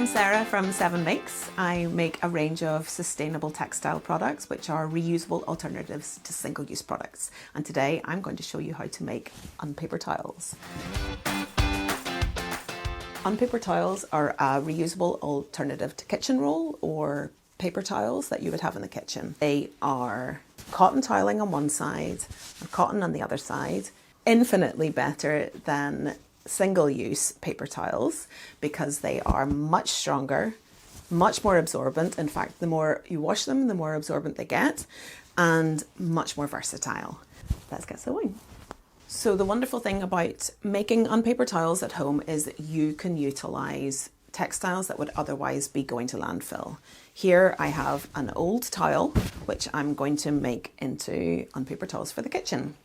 I'm Sarah from 7 Makes. I make a range of sustainable textile products which are reusable alternatives to single-use products. And today I'm going to show you how to make UnPaper tiles. UnPaper tiles are a reusable alternative to kitchen roll or paper tiles that you would have in the kitchen. They are cotton tiling on one side and cotton on the other side. Infinitely better than single-use paper tiles because they are much stronger, much more absorbent. In fact, the more you wash them, the more absorbent they get, and much more versatile. Let's get sewing. So the wonderful thing about making UnPaper tiles at home is that you can utilize textiles that would otherwise be going to landfill. Here I have an old tile, which I'm going to make into UnPaper tiles for the kitchen.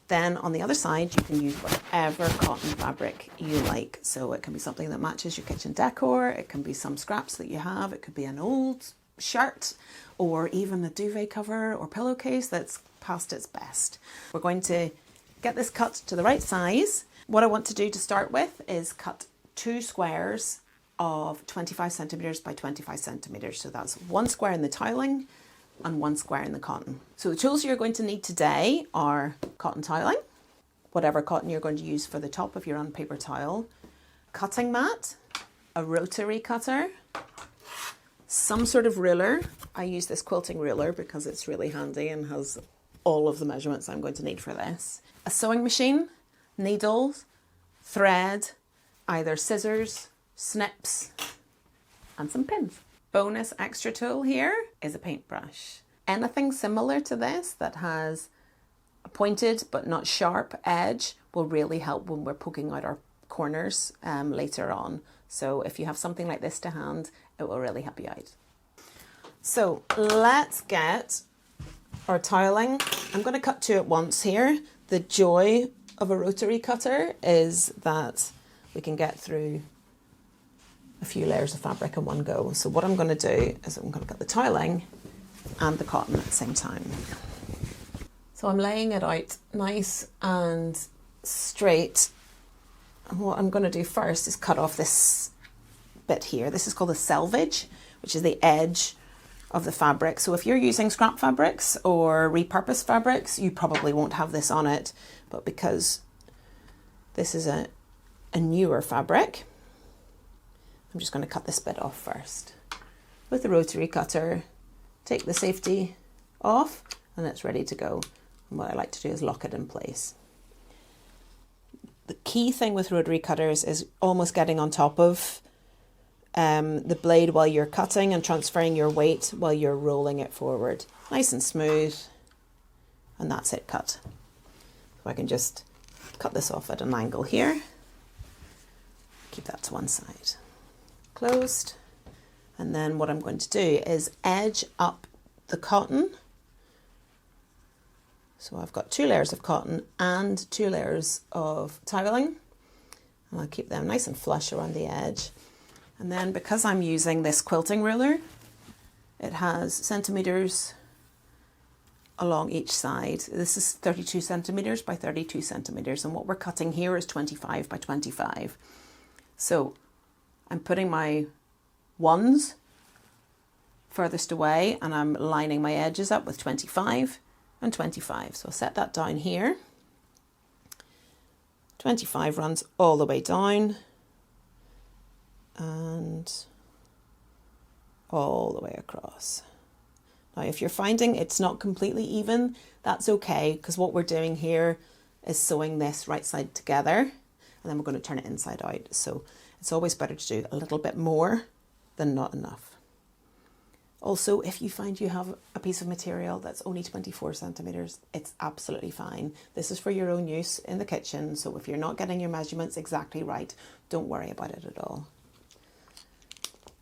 Then on the other side, you can use whatever cotton fabric you like. So it can be something that matches your kitchen decor. It can be some scraps that you have. It could be an old shirt or even a duvet cover or pillowcase that's past its best. We're going to get this cut to the right size. What I want to do to start with is cut 2 squares of 25 centimeters by 25 centimeters. So that's 1 square in the tiling and 1 square in the cotton. So the tools you're going to need today are cotton tiling, whatever cotton you're going to use for the top of your UnPaper tile, cutting mat, a rotary cutter, some sort of ruler. I use this quilting ruler because it's really handy and has all of the measurements I'm going to need for this. A sewing machine, needles, thread, either scissors, snips, and some pins. Bonus extra tool here is a paintbrush. Anything similar to this that has a pointed but not sharp edge will really help when we're poking out our corners later on. So if you have something like this to hand, it will really help you out. So let's get our tiling. I'm going to cut 2 at once here. The joy of a rotary cutter is that we can get through a few layers of fabric in one go. So what I'm going to do is I'm going to cut the tiling and the cotton at the same time. So I'm laying it out nice and straight. And what I'm going to do first is cut off this bit here. This is called the selvage, which is the edge of the fabric. So if you're using scrap fabrics or repurposed fabrics, you probably won't have this on it. But because this is a newer fabric, I'm just going to cut this bit off first. With the rotary cutter, take the safety off and it's ready to go. And what I like to do is lock it in place. The key thing with rotary cutters is almost getting on top of the blade while you're cutting and transferring your weight while you're rolling it forward. Nice and smooth, and that's it cut. So I can just cut this off at an angle here. Keep that to one side. Closed, and then what I'm going to do is edge up the cotton. So I've got 2 layers of cotton and 2 layers of tiling, and I'll keep them nice and flush around the edge. And then because I'm using this quilting ruler, it has centimeters along each side. This is 32 centimeters by 32 centimeters, and what we're cutting here is 25 by 25. So I'm putting my ones furthest away and I'm lining my edges up with 25 and 25. So I'll set that down here. 25 runs all the way down and all the way across. Now, if you're finding it's not completely even, that's okay, because what we're doing here is sewing this right side together and then we're going to turn it inside out. So it's always better to do a little bit more than not enough. Also, if you find you have a piece of material that's only 24 centimeters, it's absolutely fine. This is for your own use in the kitchen. So if you're not getting your measurements exactly right, don't worry about it at all.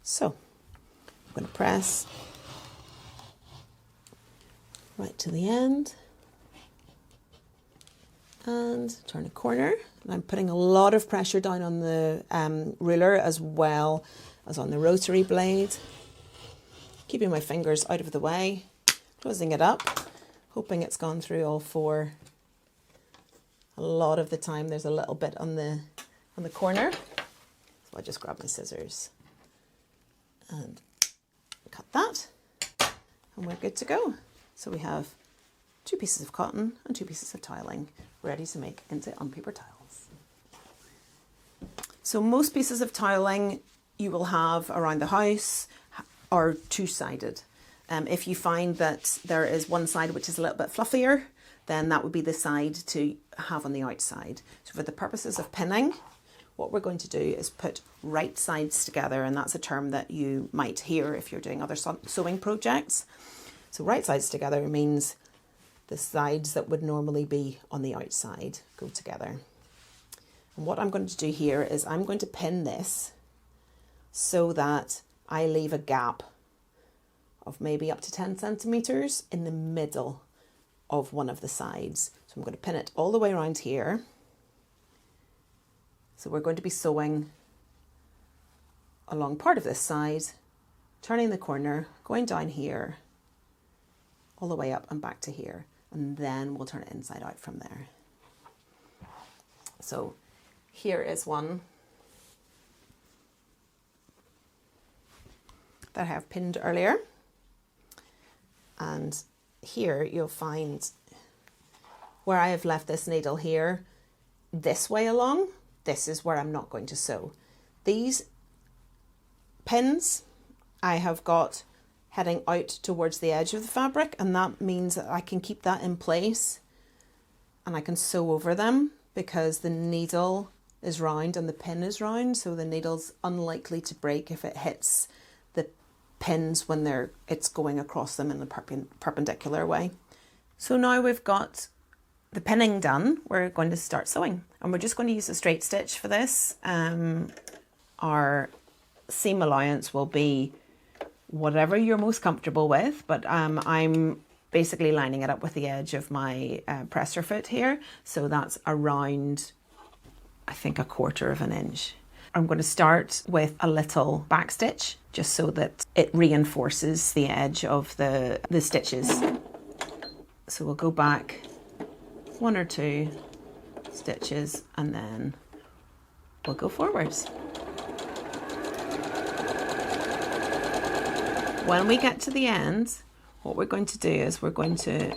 So I'm going to press right to the end and turn a corner. And I'm putting a lot of pressure down on the ruler as well as on the rotary blade. Keeping my fingers out of the way, closing it up, hoping it's gone through all 4. A lot of the time there's a little bit on the corner. So I just grab my scissors and cut that, and we're good to go. So we have 2 pieces of cotton and 2 pieces of tiling ready to make into UnPaper tiles. So most pieces of tiling you will have around the house are 2-sided. If you find that there is one side which is a little bit fluffier, then that would be the side to have on the outside. So for the purposes of pinning, what we're going to do is put right sides together, and that's a term that you might hear if you're doing other sewing projects. So right sides together means the sides that would normally be on the outside go together. And what I'm going to do here is I'm going to pin this so that I leave a gap of maybe up to 10 centimeters in the middle of one of the sides. So I'm going to pin it all the way around here. So we're going to be sewing along part of this side, turning the corner, going down here, all the way up and back to here. And then we'll turn it inside out from there. So here is one that I have pinned earlier. And here you'll find where I have left this needle here, this way along, this is where I'm not going to sew. These pins I have got heading out towards the edge of the fabric, and that means that I can keep that in place and I can sew over them because the needle is round and the pin is round, so the needle's unlikely to break if it hits the pins when it's going across them in the perpendicular way. So now we've got the pinning done, we're going to start sewing, and we're just going to use a straight stitch for this. Our seam allowance will be whatever you're most comfortable with, but I'm basically lining it up with the edge of my presser foot here, so that's around, I think, 1/4 of an inch. I'm going to start with a little back stitch just so that it reinforces the edge of the stitches. So we'll go back 1 or 2 stitches and then we'll go forwards. When we get to the end, what we're going to do is we're going to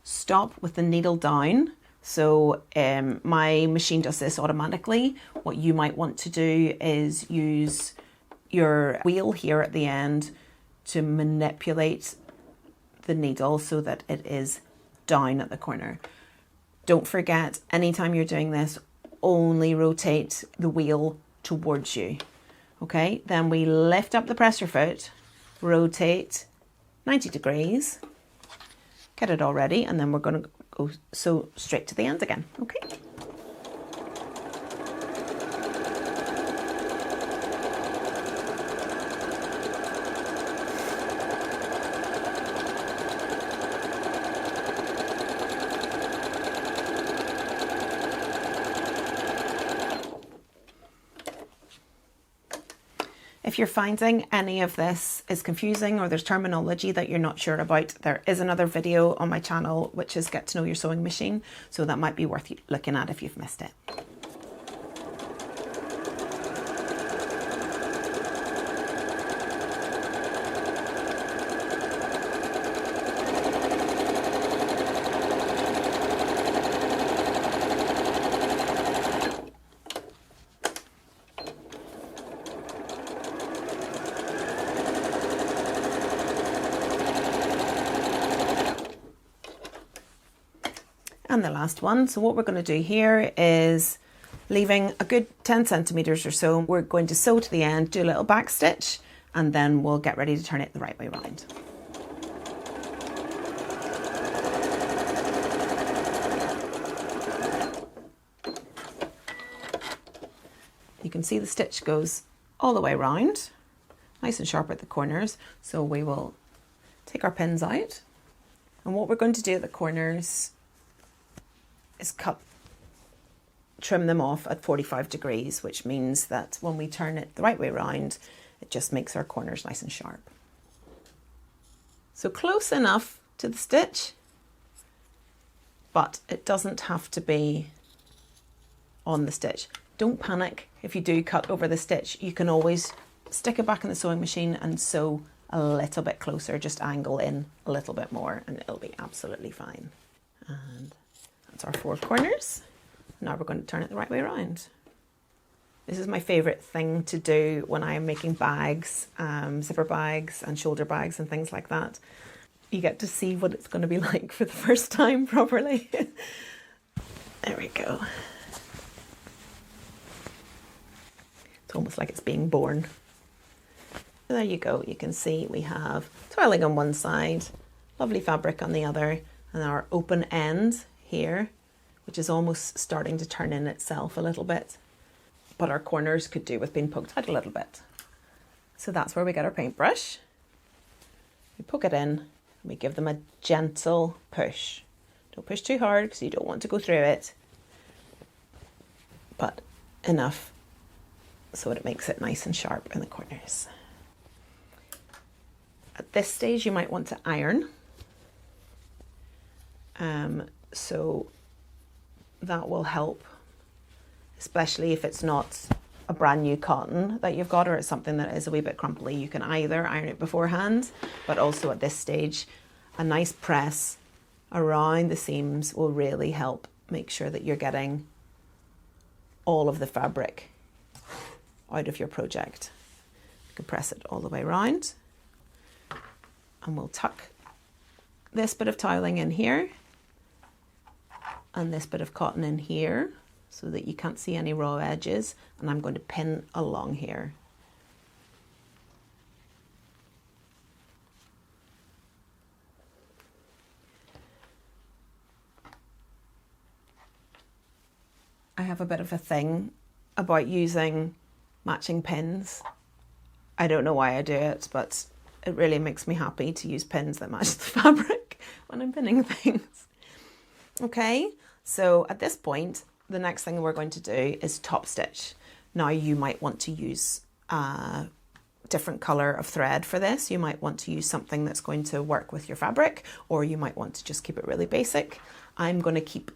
stop with the needle down. So my machine does this automatically. What you might want to do is use your wheel here at the end to manipulate the needle so that it is down at the corner. Don't forget, anytime you're doing this, only rotate the wheel towards you. Okay, then we lift up the presser foot, rotate 90 degrees, get it all ready, and then we're going to go sew straight to the end again. Okay. If you're finding any of this is confusing or there's terminology that you're not sure about, there is another video on my channel which is Get to Know Your Sewing Machine, so that might be worth looking at if you've missed it. And the last one. So what we're going to do here is, leaving a good 10 centimeters or so, we're going to sew to the end, do a little back stitch, and then we'll get ready to turn it the right way around. You can see the stitch goes all the way around, nice and sharp at the corners. So we will take our pins out, and what we're going to do at the corners is trim them off at 45 degrees, which means that when we turn it the right way around, it just makes our corners nice and sharp. So close enough to the stitch, but it doesn't have to be on the stitch. Don't panic if you do cut over the stitch. You can always stick it back in the sewing machine and sew a little bit closer, just angle in a little bit more, and it'll be absolutely fine. And that's our 4 corners. Now we're going to turn it the right way around. This is my favourite thing to do when I'm making bags, zipper bags and shoulder bags and things like that. You get to see what it's going to be like for the first time properly. There we go. It's almost like it's being born. There you go. You can see we have toiling on one side, lovely fabric on the other, and our open end here, which is almost starting to turn in itself a little bit. But our corners could do with being poked out a little bit. So that's where we get our paintbrush. We poke it in and we give them a gentle push. Don't push too hard because you don't want to go through it, but enough so that it makes it nice and sharp in the corners. At this stage you might want to iron. So that will help, especially if it's not a brand new cotton that you've got, or it's something that is a wee bit crumply. You can either iron it beforehand, but also at this stage, a nice press around the seams will really help make sure that you're getting all of the fabric out of your project. You can press it all the way around, and we'll tuck this bit of toweling in here and this bit of cotton in here, so that you can't see any raw edges, and I'm going to pin along here. I have a bit of a thing about using matching pins. I don't know why I do it, but it really makes me happy to use pins that match the fabric when I'm pinning things. Okay, so at this point, the next thing we're going to do is top stitch. Now you might want to use a different colour of thread for this. You might want to use something that's going to work with your fabric, or you might want to just keep it really basic. I'm going to keep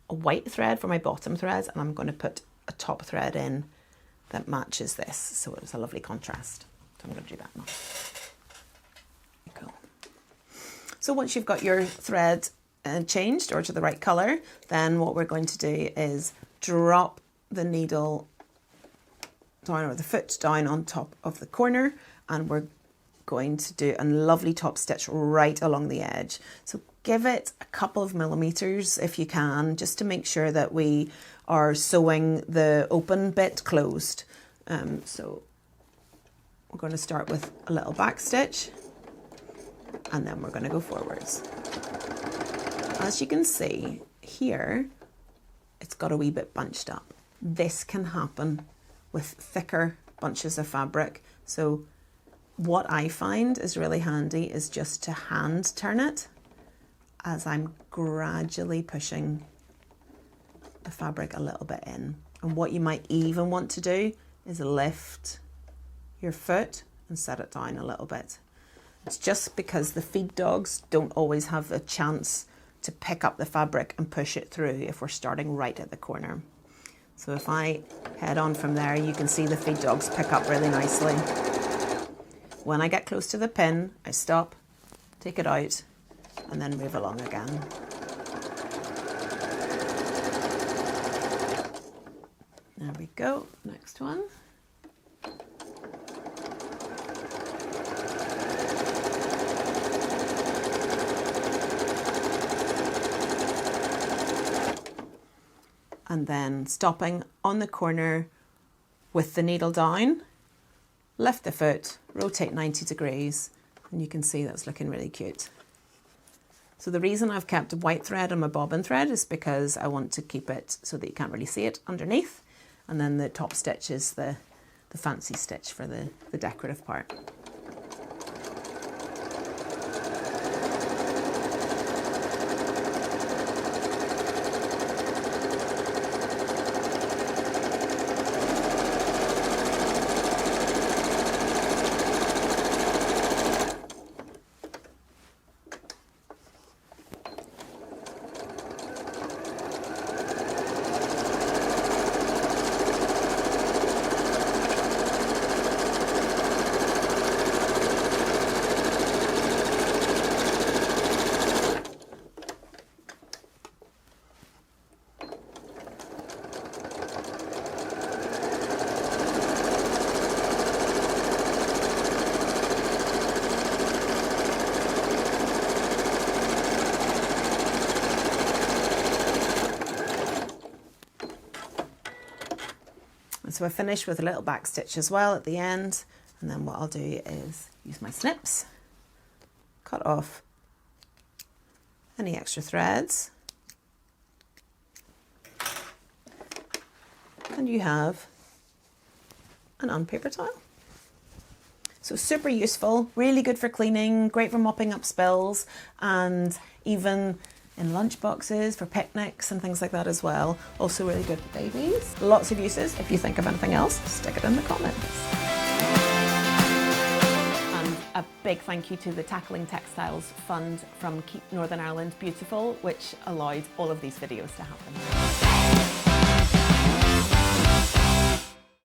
a white thread for my bottom threads, and I'm going to put a top thread in that matches this, so it's a lovely contrast. So I'm going to do that now. There you go. So once you've got your thread changed or to the right colour, then what we're going to do is drop the needle down, or the foot down on top of the corner, and we're going to do a lovely top stitch right along the edge. So give it a couple of millimeters if you can, just to make sure that we are sewing the open bit closed. So we're going to start with a little back stitch, and then we're going to go forwards. As you can see here, it's got a wee bit bunched up. This can happen with thicker bunches of fabric. So what I find is really handy is just to hand turn it as I'm gradually pushing the fabric a little bit in. And what you might even want to do is lift your foot and set it down a little bit. It's just because the feed dogs don't always have a chance to pick up the fabric and push it through if we're starting right at the corner. So if I head on from there, you can see the feed dogs pick up really nicely. When I get close to the pin, I stop, take it out, and then move along again. There we go, next one. And then stopping on the corner with the needle down, lift the foot, rotate 90 degrees, and you can see that's looking really cute. So the reason I've kept white thread on my bobbin thread is because I want to keep it so that you can't really see it underneath, and then the top stitch is the fancy stitch for the decorative part. And so I finish with a little back stitch as well at the end. And then what I'll do is use my snips, cut off any extra threads. And you have an UnPaper tile. So super useful, really good for cleaning, great for mopping up spills, and even in lunch boxes for picnics and things like that as well. Also really good for babies. Lots of uses. If you think of anything else, stick it in the comments. And a big thank you to the Tackling Textiles Fund from Keep Northern Ireland Beautiful, which allowed all of these videos to happen.